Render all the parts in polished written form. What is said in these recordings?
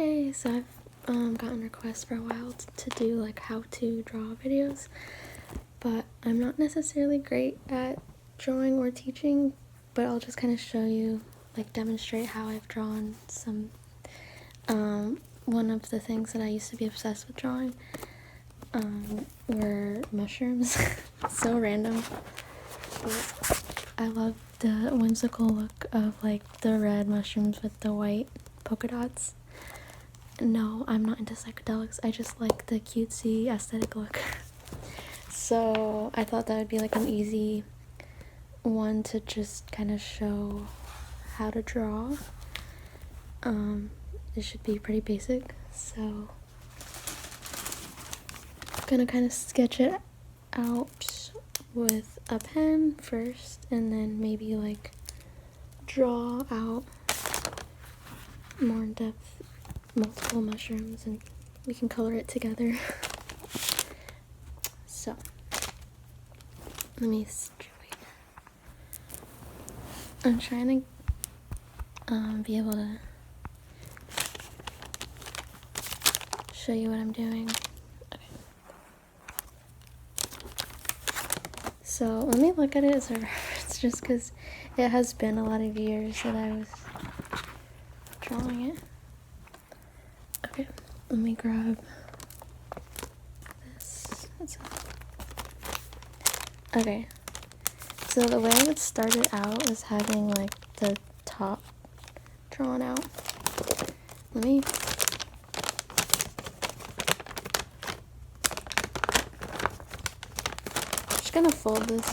Hey, so I've gotten requests for a while to do like how to draw videos, but I'm not necessarily great at drawing or teaching, but I'll just kind of show you, like demonstrate how I've drawn some, one of the things that I used to be obsessed with drawing, were mushrooms. So random, but I love the whimsical look of like the red mushrooms with the white polka dots. No, I'm not into psychedelics. I just like the cutesy aesthetic look. So I thought that would be like an easy one to just kind of show how to draw. It should be pretty basic. So I'm gonna kind of sketch it out with a pen first, and then maybe like draw out more in depth multiple mushrooms, and we can color it together. So let me wait. I'm trying to be able to show you what I'm doing. Okay. So let me look at it as a reference, just because it has been a lot of years that I was drawing it. Okay, let me grab this. Okay, so the way I would start it out is having like the top drawn out. Let me just gonna fold this.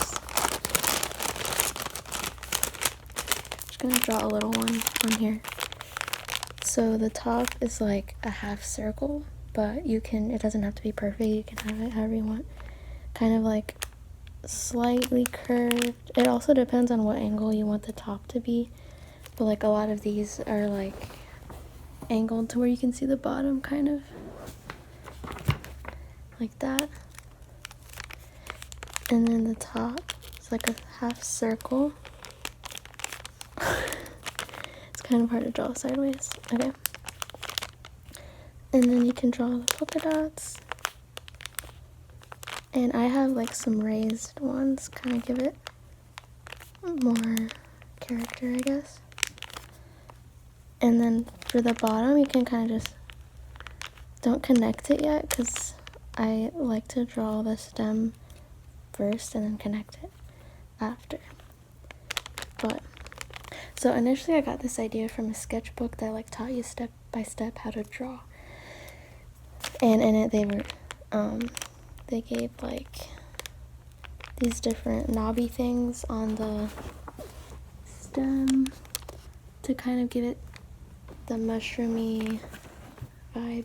Just gonna draw a little one on here. So the top is like a half circle, but it doesn't have to be perfect. You can have it however you want. Kind of like slightly curved. It also depends on what angle you want the top to be. But like a lot of these are like angled to where you can see the bottom, kind of. Like that. And then the top is like a half circle. Kind of hard to draw sideways. Okay. And then you can draw the polka dots. And I have like some raised ones, kind of give it more character, I guess. And then for the bottom, you can kind of just, don't connect it yet, because I like to draw the stem first and then connect it after. But so initially I got this idea from a sketchbook that like taught you step by step how to draw. And in it they gave like these different knobby things on the stem to kind of give it the mushroomy vibe.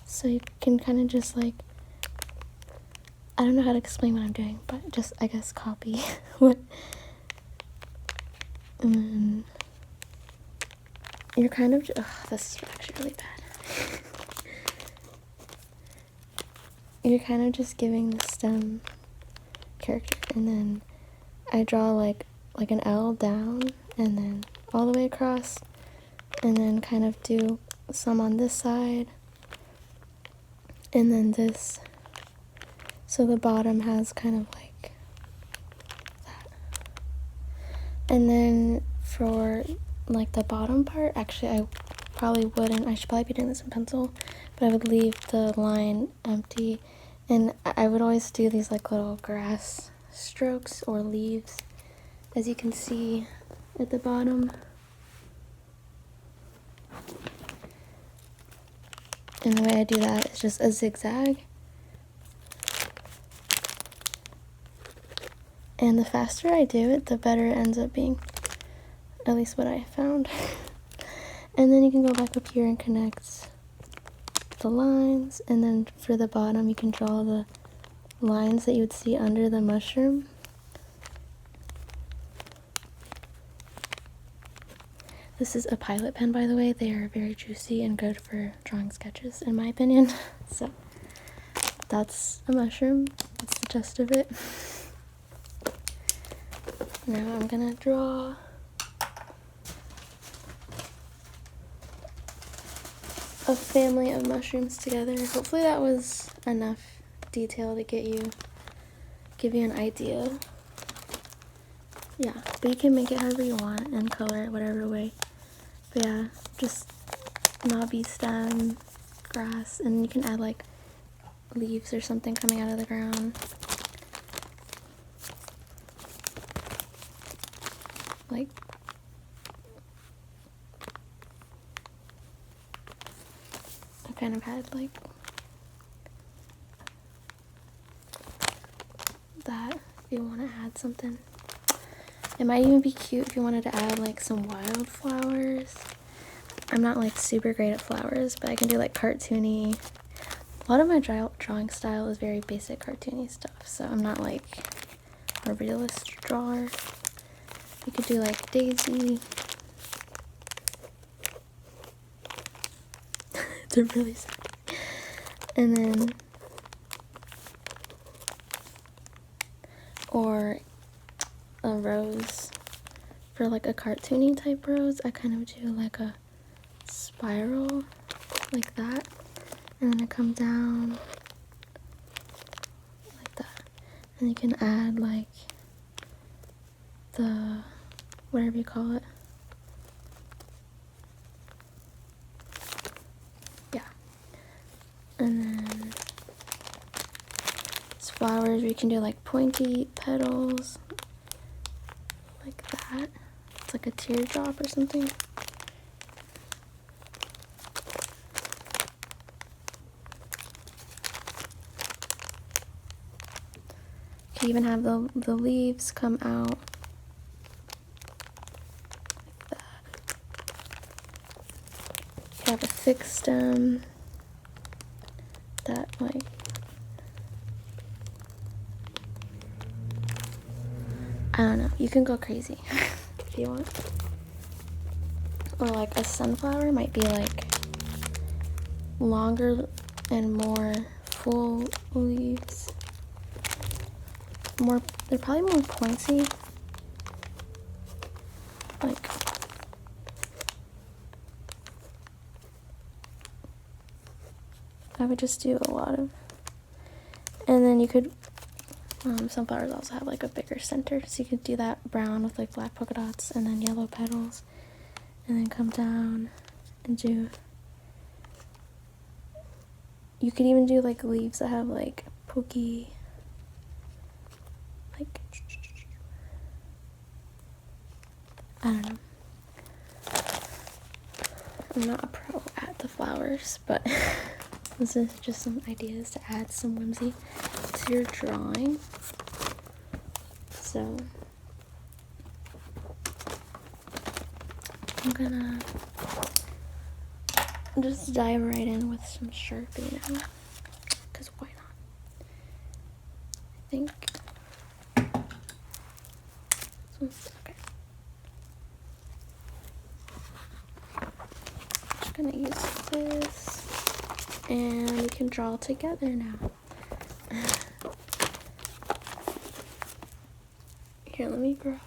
So you can kind of just like, I don't know how to explain what I'm doing, but just, I guess, copy what, you're kind of, this is actually really bad. You're kind of just giving the stem character, and then I draw like an L down, and then all the way across, and then kind of do some on this side, and then this. So the bottom has kind of like that. And then for like the bottom part, actually I probably wouldn't, I should probably be doing this in pencil, but I would leave the line empty. And I would always do these like little grass strokes or leaves, as you can see at the bottom. And the way I do that is just a zigzag. And the faster I do it, the better it ends up being. At least what I found. And then you can go back up here and connect the lines. And then for the bottom, you can draw the lines that you would see under the mushroom. This is a Pilot pen, by the way. They are very juicy and good for drawing sketches, in my opinion. So that's a mushroom. That's the gist of it. Now I'm gonna draw a family of mushrooms together. Hopefully that was enough detail to give you an idea. Yeah, but you can make it however you want and color it whatever way. But yeah, just knobby stem, grass, and you can add like leaves or something coming out of the ground. Like I kind of had like that if you want to add something. It might even be cute if you wanted to add like some wildflowers. I'm not like super great at flowers, but I can do like cartoony. A lot of my drawing style is very basic cartoony stuff, so I'm not like a realist drawer. You could do like Daisy. It's really sad. And then, or a rose. For like a cartoony type rose, I kind of do like a spiral like that, and then I come down like that, and you can add like the whatever you call it. Yeah. And then it's flowers, we can do like pointy petals like that. It's like a teardrop or something. You can even have the leaves come out like that. You have a thick stem that like I don't know, you can go crazy if you want. Or like a sunflower might be like longer and more full leaves. They're probably more pointy. Like I would just do a lot of, and then you could sunflowers also have like a bigger center, so you could do that brown with like black polka dots and then yellow petals, and then come down and do, you could even do like leaves that have like pokey, like I don't know. I'm not a pro at the flowers, but this is just some ideas to add some whimsy to your drawing. So I'm gonna just dive right in with some Sharpie now, because why not? I think this one's okay. I'm just gonna use this, and we can draw together now. Here, let me grab.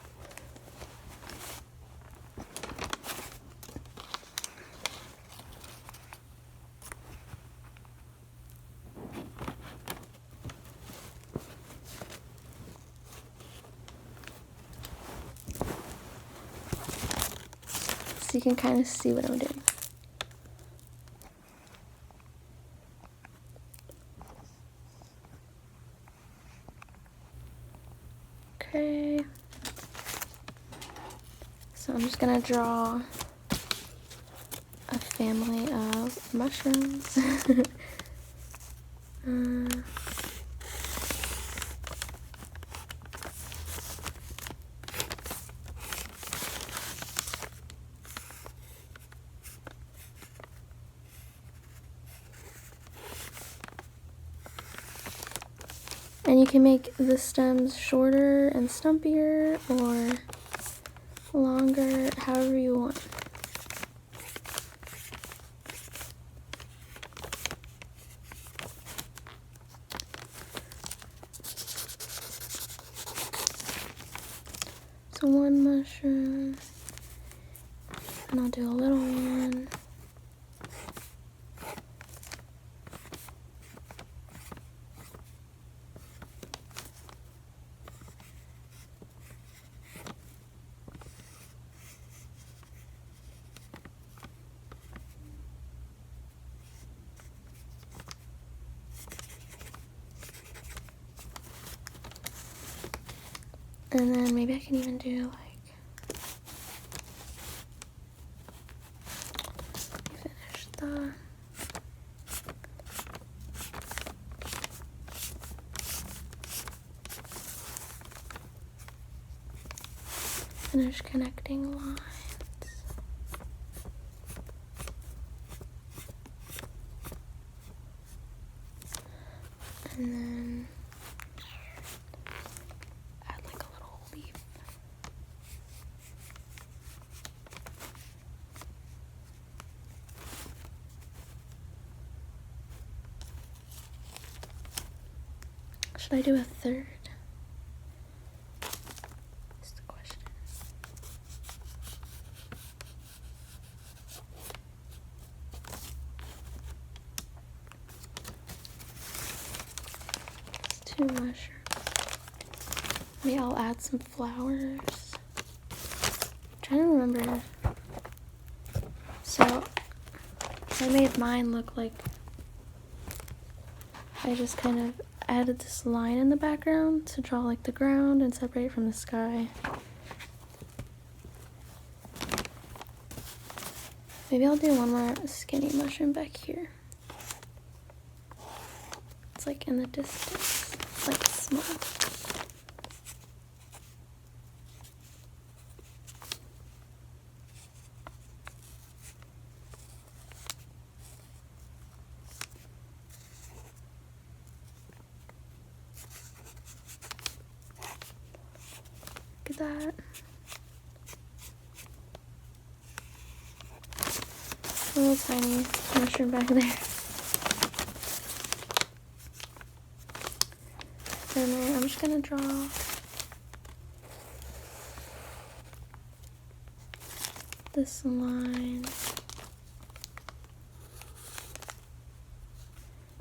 So you can kind of see what I'm doing. Okay. So I'm just gonna draw a family of mushrooms. And you can make the stems shorter and stumpier or longer, however you want. So one mushroom, and I'll do a little one. And then maybe I can even do like, finish the finish connecting lines. And then add like a little leaf. Should I do a third? Is the question. It's too mushrooms. Maybe I'll add some flowers. I'm trying to remember. So I made mine look like I just kind of added this line in the background to draw like the ground and separate it from the sky. Maybe I'll do one more skinny mushroom back here. It's like in the distance. It's like small. Look at that. A little tiny mushroom back there. And then I'm just gonna draw this line.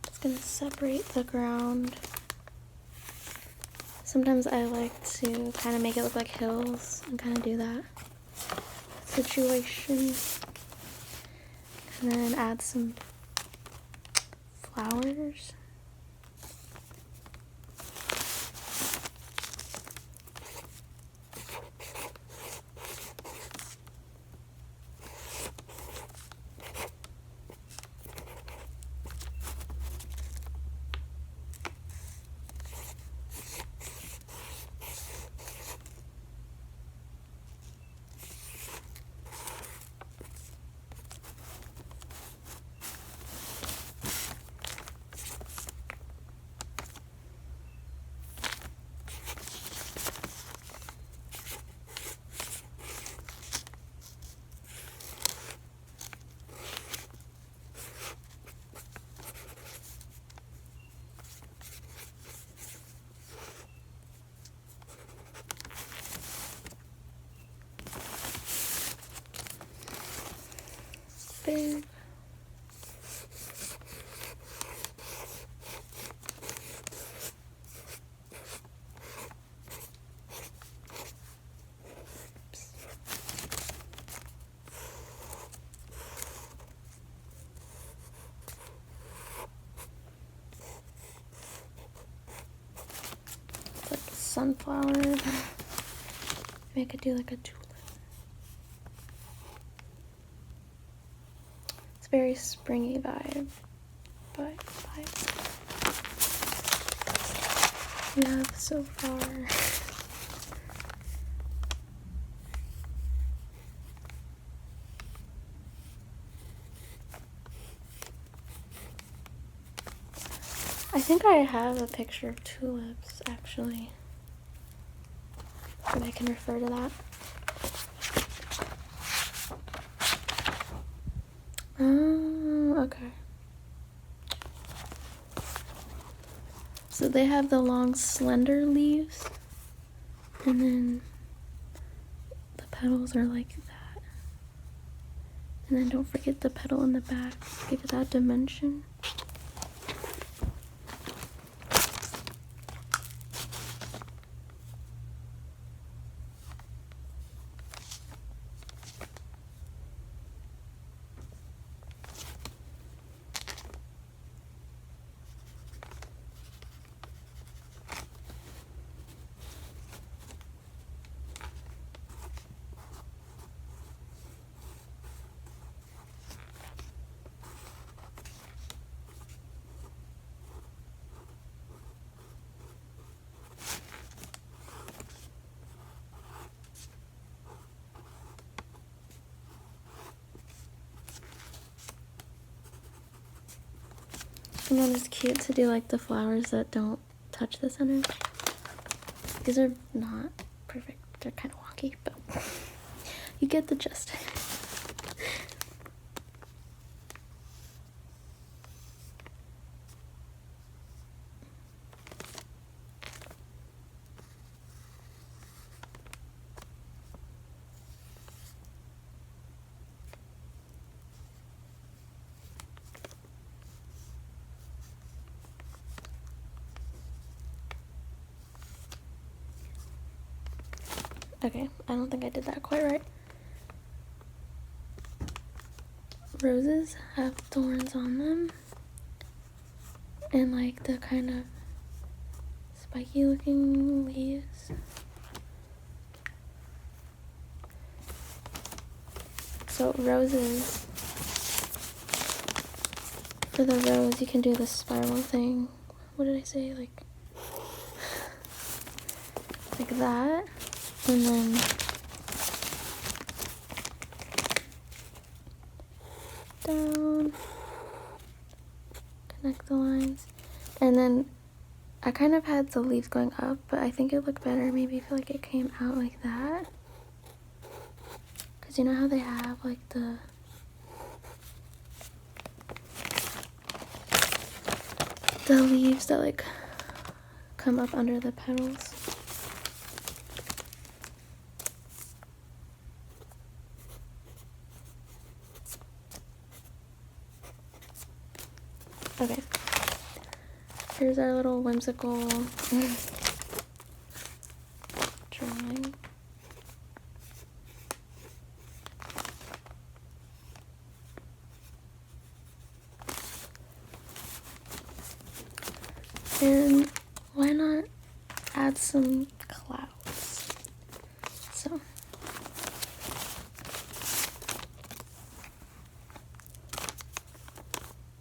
It's gonna separate the ground. Sometimes I like to kind of make it look like hills and kind of do that situation. And then add some flowers. Big. It's like a sunflower. Maybe I could do like a tulip. Very springy vibe, but we have so far. I think I have a picture of tulips actually. Maybe I can refer to that. Okay. So they have the long, slender leaves, and then the petals are like that. And then don't forget the petal in the back. Give it that dimension. And then it's cute to do like the flowers that don't touch the center. These are not perfect. They're kind of wonky, but you get the gist. Okay, I don't think I did that quite right. Roses have thorns on them, and like the kind of spiky looking leaves. So roses, for the rose you can do the spiral thing. What did I say? Like that. And then down, connect the lines. And then I kind of had the leaves going up, but I think it looked better maybe if like it came out like that. Because you know how they have like the leaves that like come up under the petals. Okay, here's our little whimsical drawing. And why not add some clouds? So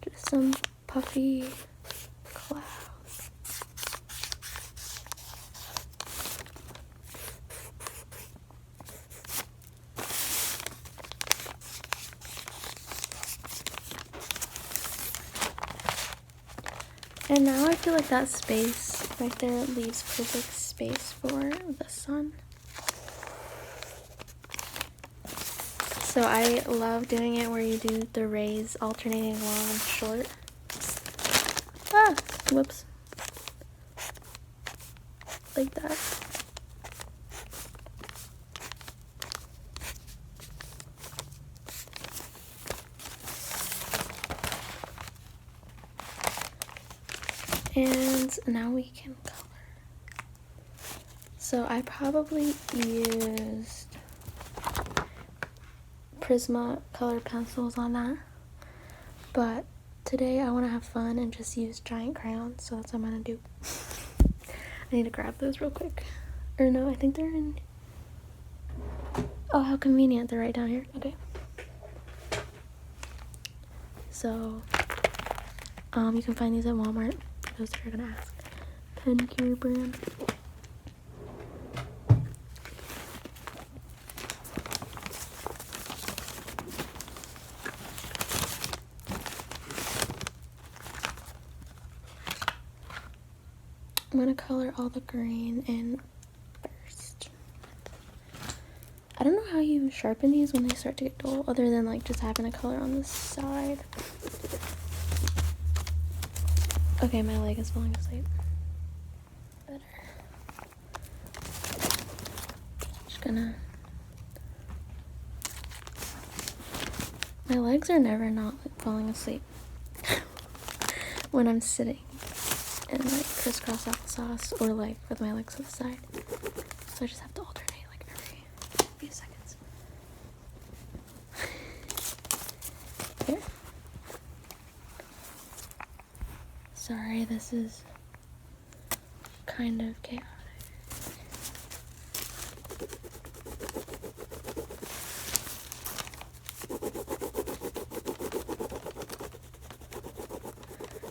just some puffy clouds. And now I feel like that space right there leaves perfect space for the sun. So I love doing it where you do the rays alternating long and short. Ah, whoops. Like that. And now we can color. So I probably used Prisma colored pencils on that, but today I want to have fun and just use giant crayons, so that's what I'm gonna do. I need to grab those real quick. Or no, I think they're in... Oh, how convenient, they're right down here. Okay. So, you can find these at Walmart, for those that are gonna ask. Pedicure brand. I'm gonna color all the green in first. I don't know how you sharpen these when they start to get dull, other than like just having a color on the side. Okay, my leg is falling asleep. Better. Just gonna... My legs are never not falling asleep when I'm sitting and like crisscross applesauce, or like with my legs to the side. So I just have to alternate like every few seconds. Here. Sorry, this is kind of chaotic.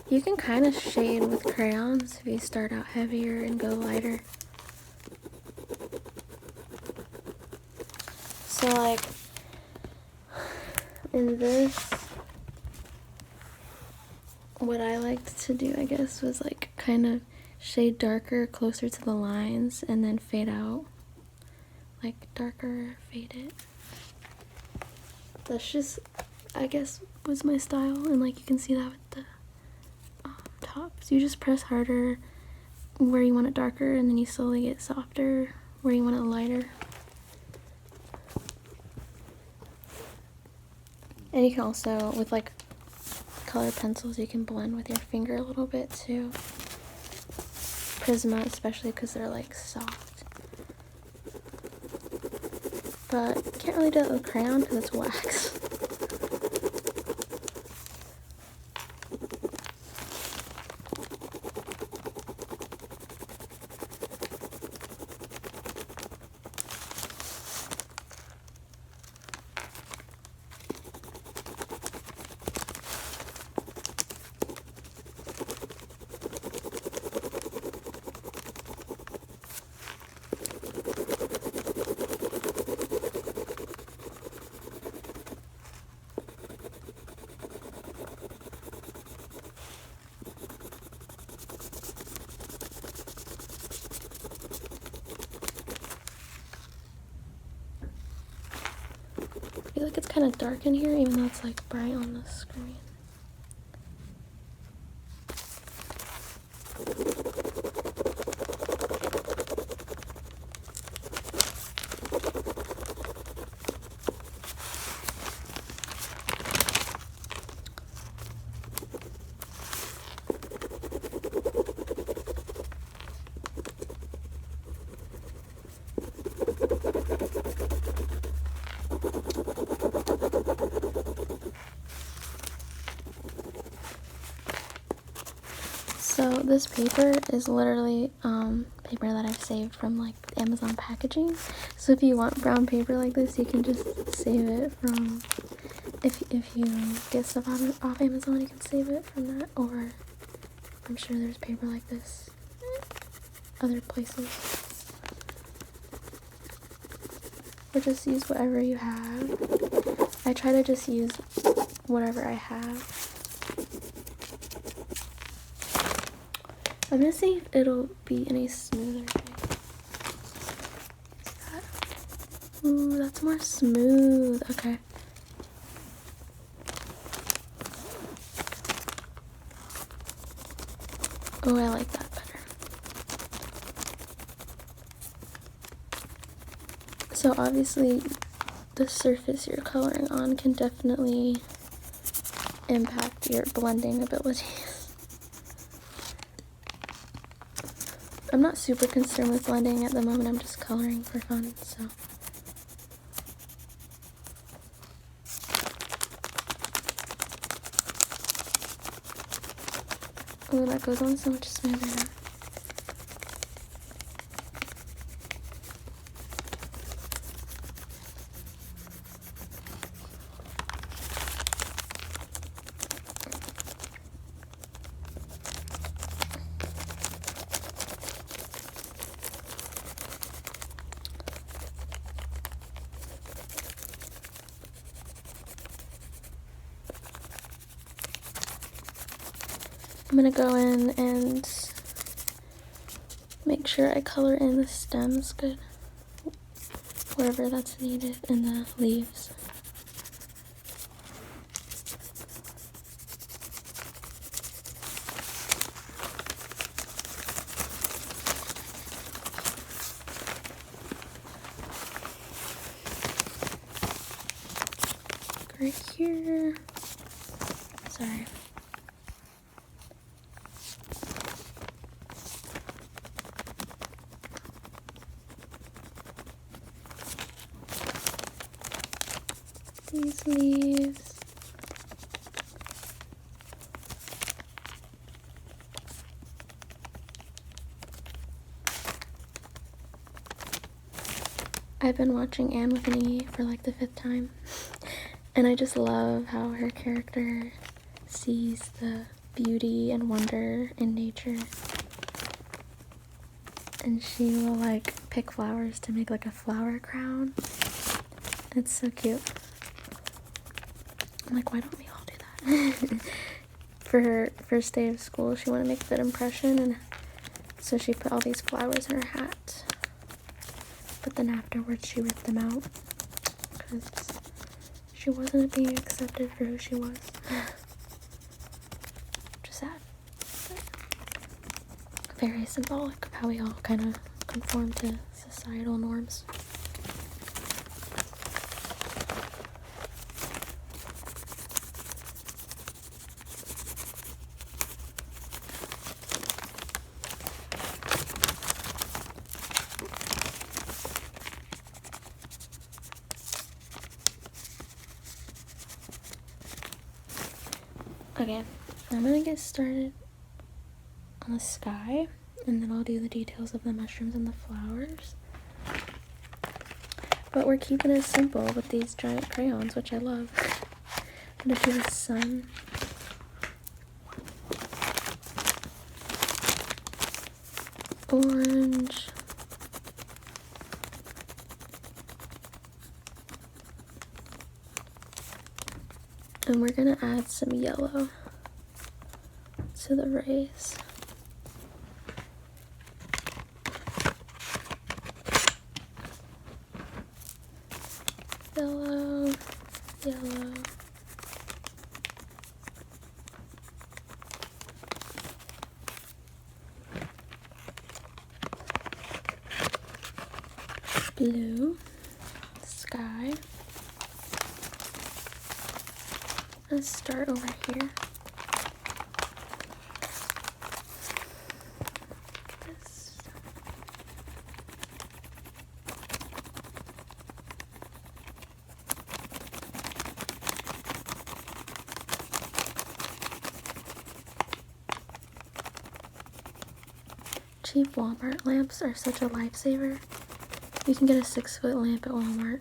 You can kind of shade with crayons if you start out heavier and go lighter. So like in this, what I liked to do, I guess, was like kind of shade darker closer to the lines and then fade out. Like darker, fade it. That's just, I guess, was my style, and like you can see that with the tops. You just press harder where you want it darker, and then you slowly get softer where you want it lighter. And you can also, with like colored pencils, you can blend with your finger a little bit too. Prisma especially, because they're like soft. But can't really do it with a crayon because it's wax. I feel like it's kind of dark in here, even though it's like bright on the screen. So this paper is literally paper that I've saved from like Amazon packaging. So if you want brown paper like this, you can just save it from, if you get stuff off Amazon, you can save it from that. Or I'm sure there's paper like this other places. Or just use whatever you have. I try to just use whatever I have. I'm gonna see if it'll be any smoother. Ooh, that's more smooth. Okay. Oh, I like that better. So obviously, the surface you're coloring on can definitely impact your blending abilities. I'm not super concerned with blending at the moment, I'm just coloring for fun, so. Oh, that goes on so much smoother now. I'm gonna go in and make sure I color in the stems good, wherever that's needed, and the leaves. Right here. Sorry. These leaves. I've been watching Anne with an E for like the 5th time, and I just love how her character sees the beauty and wonder in nature, and she will like pick flowers to make like a flower crown. It's so cute. I'm like, why don't we all do that? for her first day of school, she wanted to make a good impression, and so she put all these flowers in her hat. But then afterwards, she ripped them out because she wasn't being accepted for who she was. Just sad. But very symbolic of how we all kind of conform to societal norms. Okay, I'm gonna get started on the sky, and then I'll do the details of the mushrooms and the flowers. But we're keeping it simple with these giant crayons, which I love. I'm gonna do the sun. Orange. And we're gonna add some yellow to the rays. Yellow, yellow. Blue, sky. Let's start over here. This. Cheap Walmart lamps are such a lifesaver. You can get a 6-foot lamp at Walmart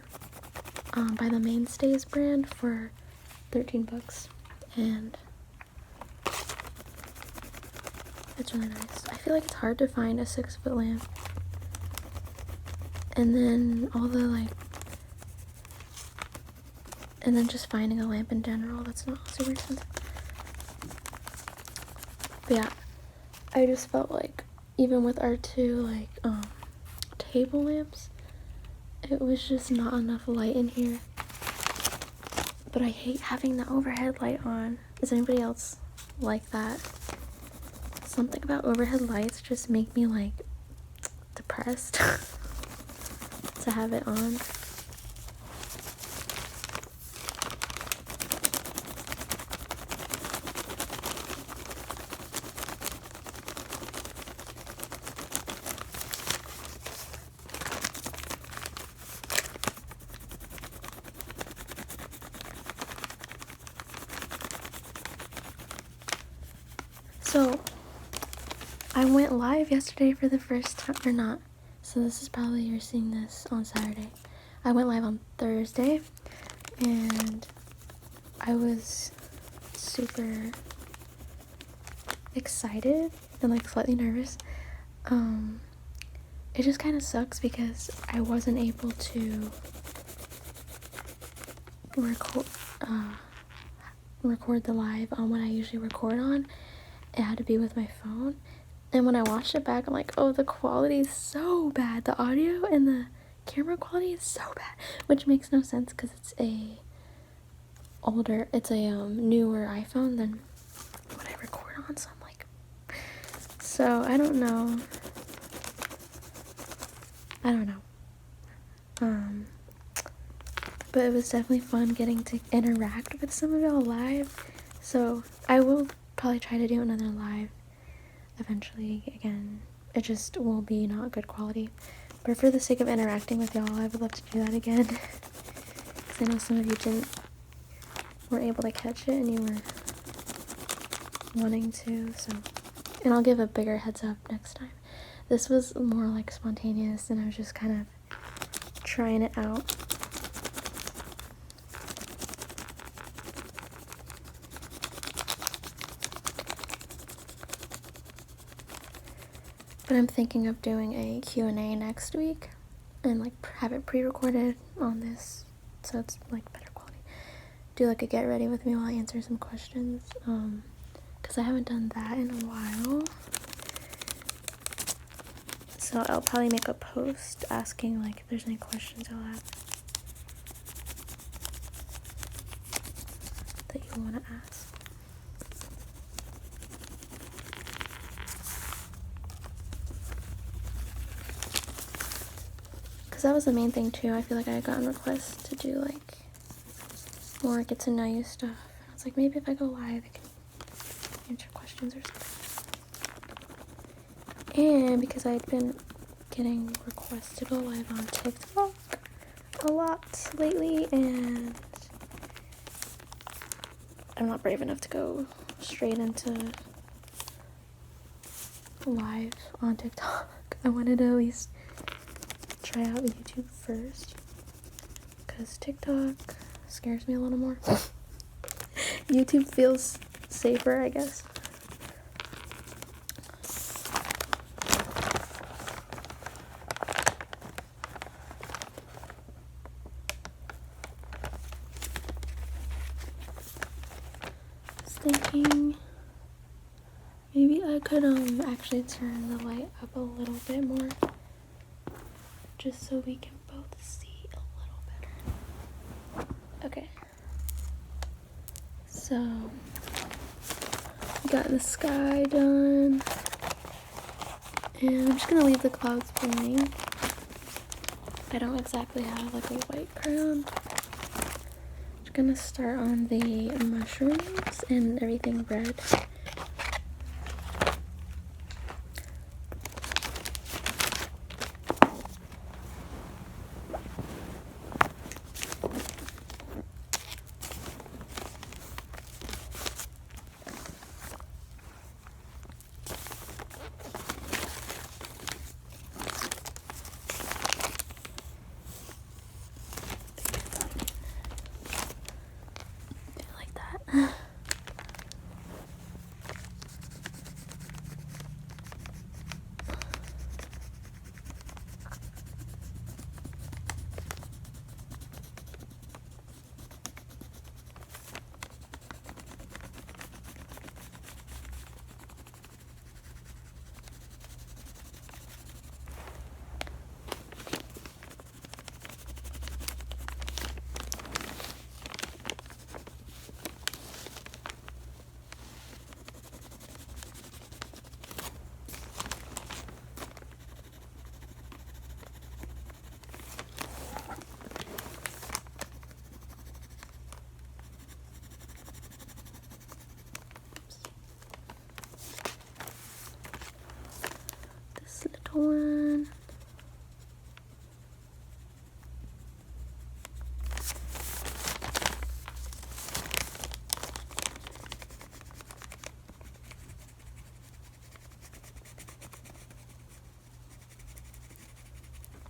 by the Mainstays brand for $13, and it's really nice. I feel like it's hard to find a 6-foot lamp, and then and then just finding a lamp in general that's not super expensive. But yeah, I just felt like even with our two table lamps, it was just not enough light in here. But I hate having the overhead light on. Is anybody else like that? Something about overhead lights just make me depressed to have it on. So, I went live yesterday for the first time, or not, so this is probably, you're seeing this on Saturday. I went live on Thursday, and I was super excited and slightly nervous. It just kind of sucks because I wasn't able to record the live on what I usually record on. It had to be with my phone, and when I watched it back, I'm like, oh, the quality is so bad. The audio and the camera quality is so bad, which makes no sense because it's a newer iPhone than what I record on. So I'm like, so I don't know. But it was definitely fun getting to interact with some of y'all live. So I will probably try to do another live eventually again. It just will be not good quality, but for the sake of interacting with y'all, I would love to do that again. Because I know some of you weren't able to catch it and you were wanting to, so. And I'll give a bigger heads up next time. This was more spontaneous, and I was just kind of trying it out. But I'm thinking of doing a Q&A next week and have it pre-recorded on this so it's better quality. Do a get ready with me while I answer some questions. because I haven't done that in a while. So I'll probably make a post asking like if there's any questions you'll have that you want to ask. Because that was the main thing too. I feel like I had gotten requests to do like more get to know you stuff. I was like, maybe if I go live I can answer questions or something. And because I'd been getting requests to go live on TikTok a lot lately, and I'm not brave enough to go straight into live on TikTok. I wanted to at least try out YouTube first, because TikTok scares me a little more. YouTube feels safer, I guess. Thinking maybe I could actually turn the light up a little bit more, just so we can both see a little better. Okay, so we got the sky done, and I'm just gonna leave the clouds plain. I don't exactly have like a white crown. Gonna start on the mushrooms and everything red. One.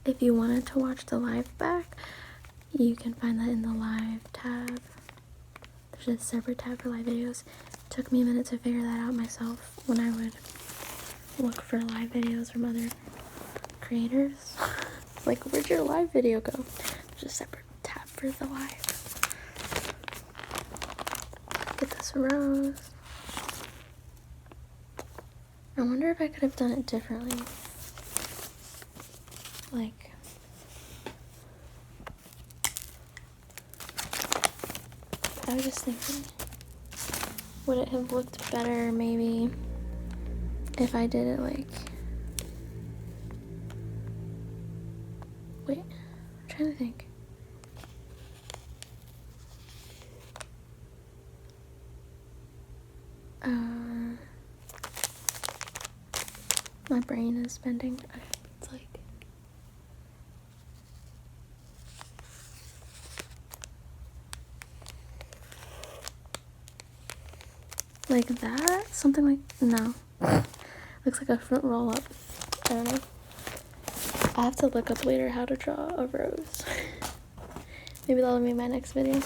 If you wanted to watch the live back, you can find that in the live tab. There's a separate tab for live videos. It took me a minute to figure that out myself when I would look for live videos from other creators. Like, where'd your live video go? There's a separate tab for the live. Get this rose. I wonder if I could have done it differently. Like, I was just thinking, would it have looked better maybe if I did it like, wait, I'm trying to think. My brain is bending. Okay, it's like that? Something like, no. Looks like a front roll up. I don't know. I have to look up later how to draw a rose. Maybe that'll be my next video.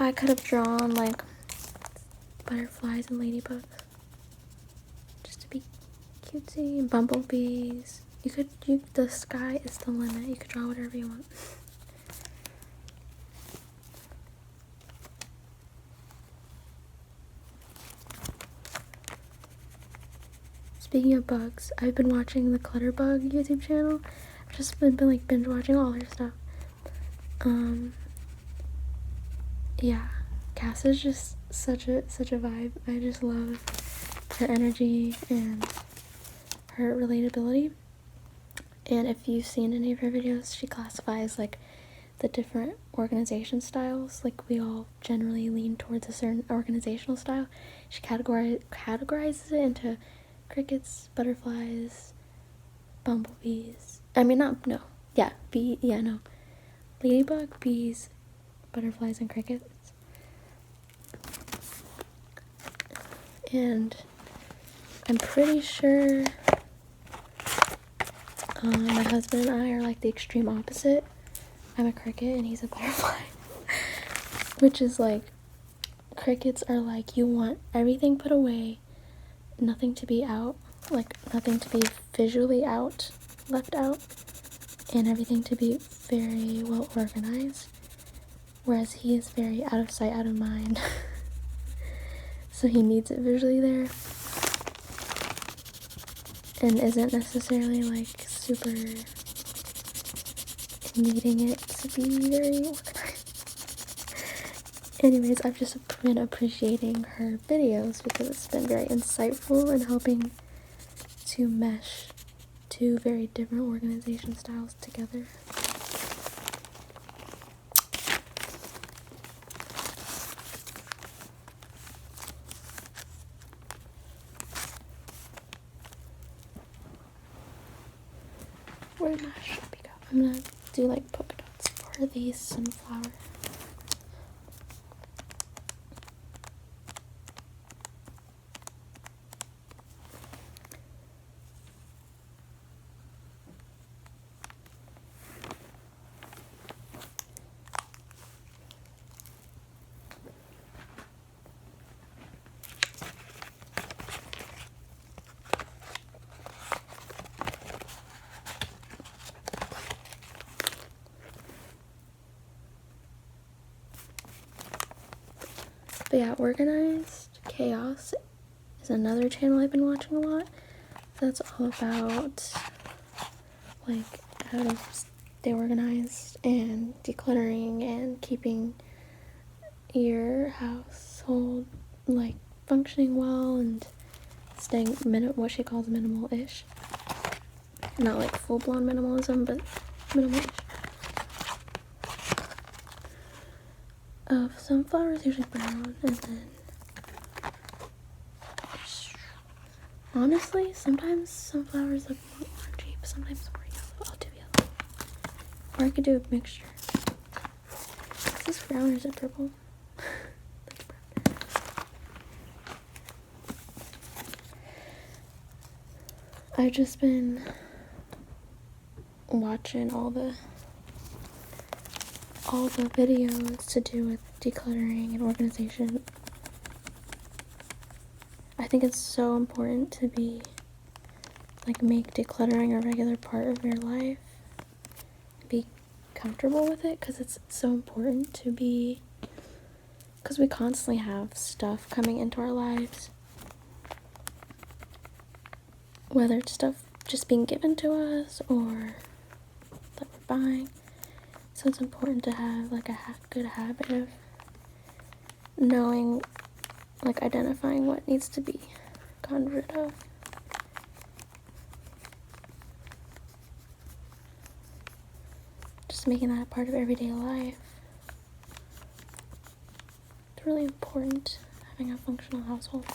I could have drawn like butterflies and ladybugs. Just to be cutesy. And bumblebees. The sky is the limit. You could draw whatever you want. Speaking of bugs, I've been watching the Clutterbug YouTube channel. I've just been like binge watching all her stuff. Yeah, Cass is just such a vibe. I just love her energy and her relatability. And if you've seen any of her videos, she classifies like the different organization styles. Like we all generally lean towards a certain organizational style. She categorizes it into crickets, butterflies, bumblebees. Ladybug, bees, butterflies, and crickets. And I'm pretty sure my husband and I are like the extreme opposite. I'm a cricket and he's a butterfly. Which is like, crickets are like, you want everything put away, nothing to be out, like nothing to be visually left out, and everything to be very well organized. Whereas he is very out of sight, out of mind. So he needs it visually there. And isn't necessarily like super needing it to be very organized. Anyways, I've just been appreciating her videos because it's been very insightful and helping to mesh two very different organization styles together. Where did my Sharpie go? I'm gonna do like polka dots for these sunflowers. But yeah, Organized Chaos is another channel I've been watching a lot. That's all about like how to stay organized and decluttering and keeping your household like functioning well and staying what she calls minimal-ish. Not like full-blown minimalism, but minimal-ish. Sunflowers usually brown, and then honestly, sometimes sunflowers look more orangey, but sometimes more yellow. I'll do yellow. Or I could do a mixture. Is this brown or is it purple? That's brown. I've just been watching all the videos to do with decluttering and organization. I think it's so important to make decluttering a regular part of your life. Be comfortable with it, because it's so important because we constantly have stuff coming into our lives. Whether it's stuff just being given to us or that we're buying. So it's important to have like a good habit of knowing, like identifying what needs to be gotten rid of. Just making that a part of everyday life. It's really important, having a functional household.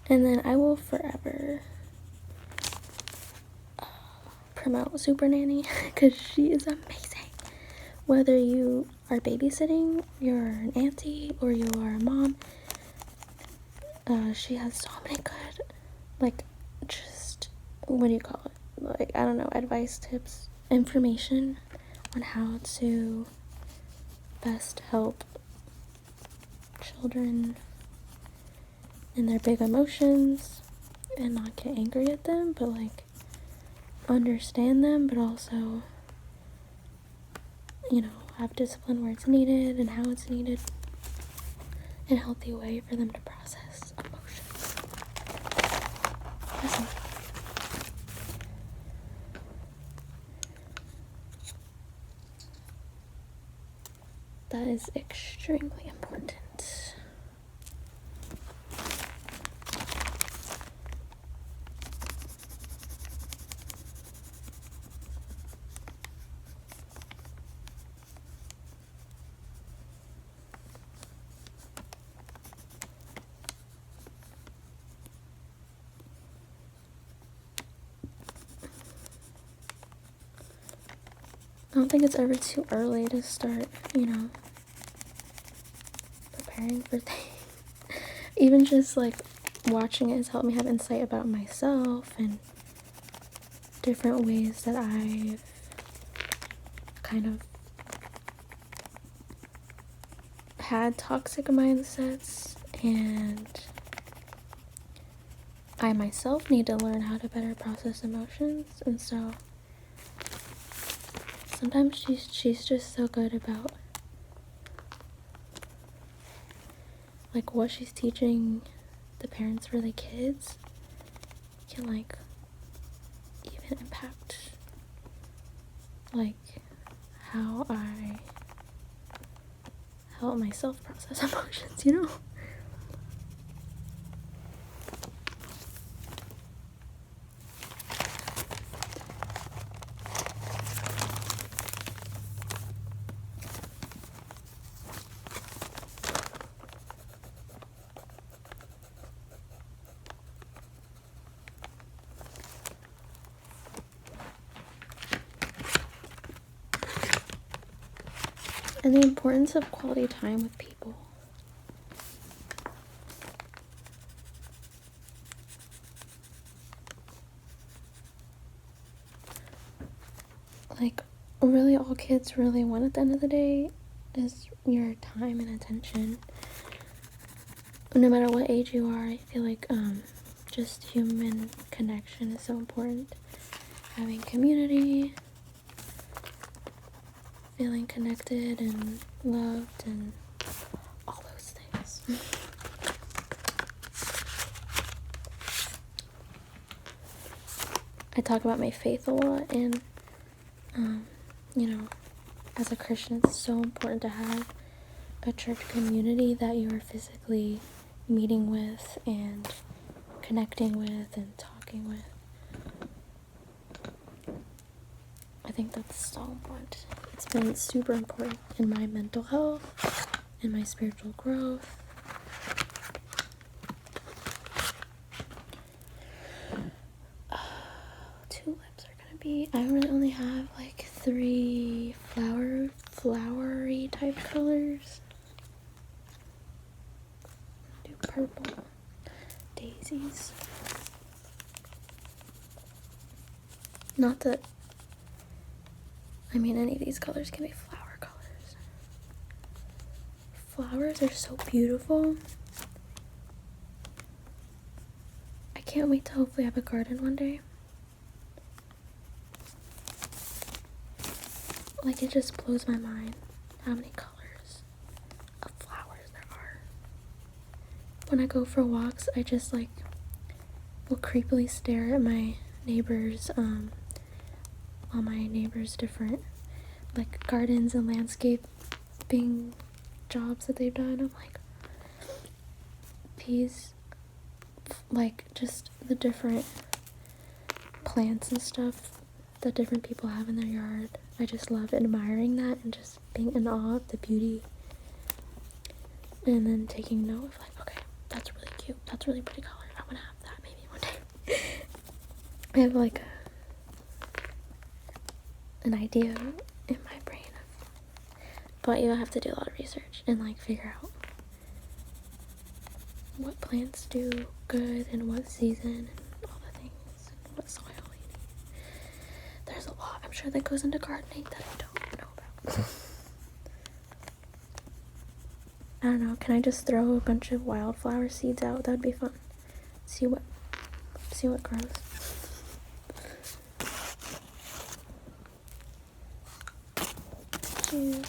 And then I will forever promote Super Nanny because she is amazing. Whether you are babysitting, you're an auntie, or you are a mom, she has so many good, like, just, what do you call it? Like, I don't know, advice, tips, information on how to best help children in their big emotions and not get angry at them, but like understand them, but also, you know, have discipline where it's needed and how it's needed, in a healthy way for them to process emotions. Listen. That is extremely important. I don't think it's ever too early to start, you know, preparing for things. Even just like watching it has helped me have insight about myself and different ways that I've kind of had toxic mindsets, and I myself need to learn how to better process emotions. And so sometimes she's just so good about like what she's teaching the parents for the kids can like even impact like how I help myself process emotions, you know? And the importance of quality time with people. Like, really all kids really want at the end of the day is your time and attention. No matter what age you are, I feel like just human connection is so important. Having community, feeling connected and loved, and all those things. I talk about my faith a lot, and you know, as a Christian, it's so important to have a church community that you are physically meeting with and connecting with and talking with. I think that's so important. It's been super important in my mental health, in my spiritual growth. Tulips are gonna be, I really only have like 3 flowery type colors. Do purple, daisies. Not that, I mean, any of these colors can be flower colors. Flowers are so beautiful. I can't wait to hopefully have a garden one day. Like, it just blows my mind how many colors of flowers there are. When I go for walks, I just like will creepily stare at my neighbors, all my neighbors' different like gardens and landscaping jobs that they've done. I'm like, these, like, just the different plants and stuff that different people have in their yard. I just love admiring that and just being in awe of the beauty, and then taking note of like, okay, that's really cute, that's really pretty color, I want to have that maybe one day. I have like an idea in my brain. But you'll have to do a lot of research and like figure out what plants do good in what season and all the things and what soil you need. There's a lot, I'm sure, that goes into gardening that I don't know about. I don't know, can I just throw a bunch of wildflower seeds out? That'd be fun. See what grows. Cheers.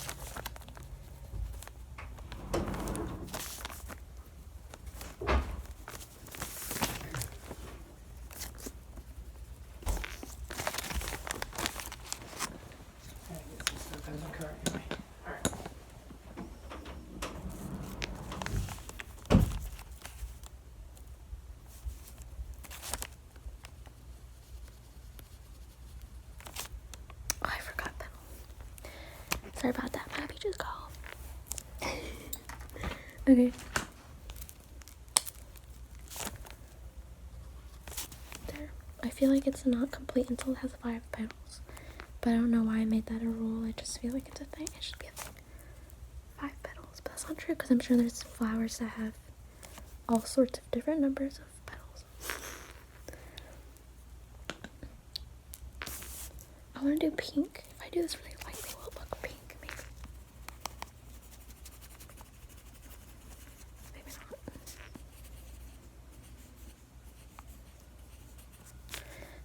Sorry about that, my hubby just called. Okay. There. I feel like it's not complete until it has 5 petals. But I don't know why I made that a rule. I just feel like it's a thing. It should be a thing. 5 petals. But that's not true because I'm sure there's flowers that have all sorts of different numbers of petals. I want to do pink. If I do this really lightly, will it look pink? Maybe. Maybe not.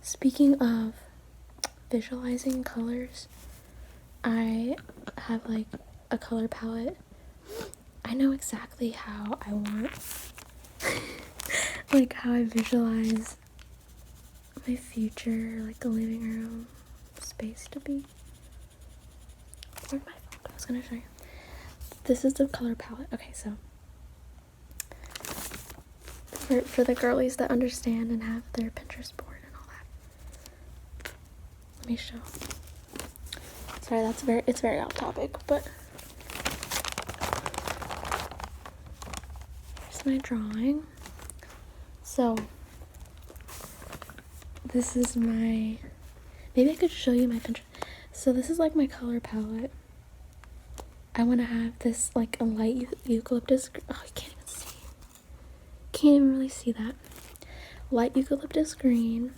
Speaking of visualizing colors, I have like a color palette. I know exactly how I want like how I visualize my future, like the living room space to be. Where'd my phone go? I was gonna show you. This is the color palette. Okay, so for the girlies that understand and have their Pinterest board and all that. Let me show. Sorry, it's very off topic, but here's my drawing. So this is my, maybe I could show you my Pinterest. So this is like my color palette. I want to have this like a light eucalyptus. Oh, you can't even see. Can't even really see that. Light eucalyptus green.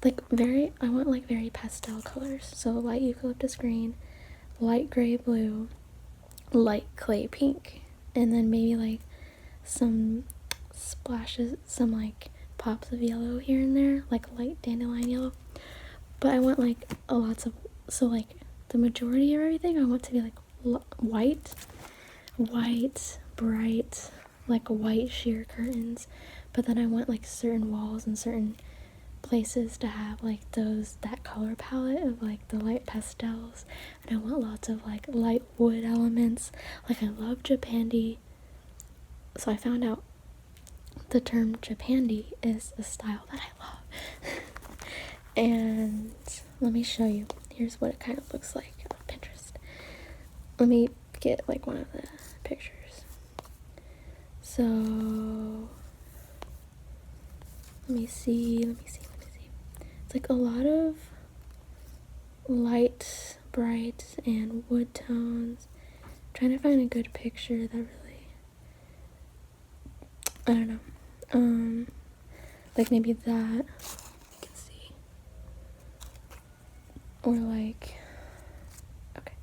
Like I want like very pastel colors. So light eucalyptus green, light gray blue, light clay pink, and then maybe like some splashes, some like pops of yellow here and there, like light dandelion yellow. But I want like so like the majority of everything I want to be like white, bright, like white sheer curtains. But then I want like certain walls and certain places to have like that color palette of like the light pastels, and I want lots of like light wood elements. Like I love Japandi, so I found out the term Japandi is a style that I love. And let me show you. Here's what it kind of looks like on Pinterest. Let me get like one of the pictures. So let me see. It's like a lot of light, bright, and wood tones. I'm trying to find a good picture that really, I don't know, like maybe that, you can see, or like, okay,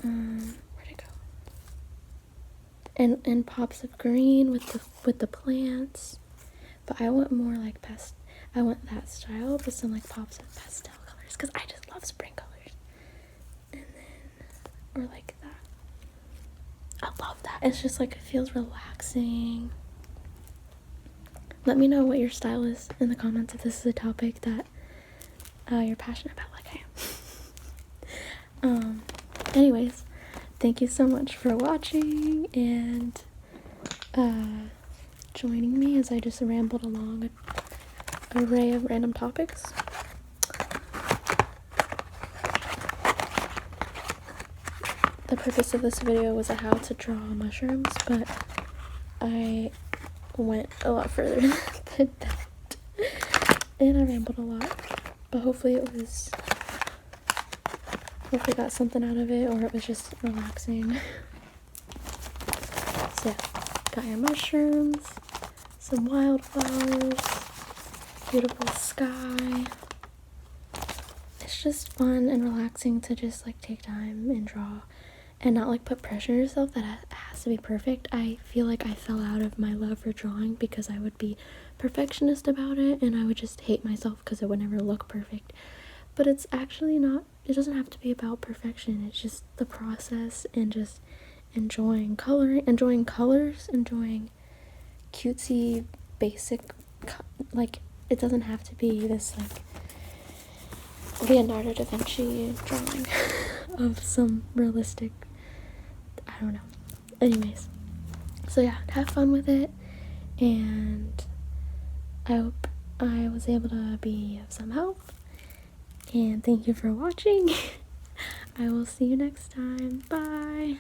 where'd it go? And pops of green with the plants, but I want more like I want that style, but some like pops of pastel colors, because I just love spring colors. And then, or like that. I love that. It's just like, it feels relaxing. Let me know what your style is in the comments if this is a topic that you're passionate about like I am. Anyways, thank you so much for watching and joining me as I just rambled along an array of random topics. The purpose of this video was how to draw mushrooms, but I went a lot further than that, and I rambled a lot, but hopefully it was hopefully got something out of it, or it was just relaxing. So, got your mushrooms, some wildflowers, beautiful sky. It's just fun and relaxing to just like take time and draw and not like put pressure on yourself that it has to be perfect. I feel like I fell out of my love for drawing because I would be perfectionist about it and I would just hate myself because it would never look perfect. But it's actually not, it doesn't have to be about perfection. It's just the process and just enjoying coloring, enjoying colors, enjoying cutesy basic, like it doesn't have to be this like Leonardo da Vinci drawing of some realistic, I don't know. Anyways, so yeah, have fun with it, and I hope I was able to be of some help, and thank you for watching. I will see you next time. Bye.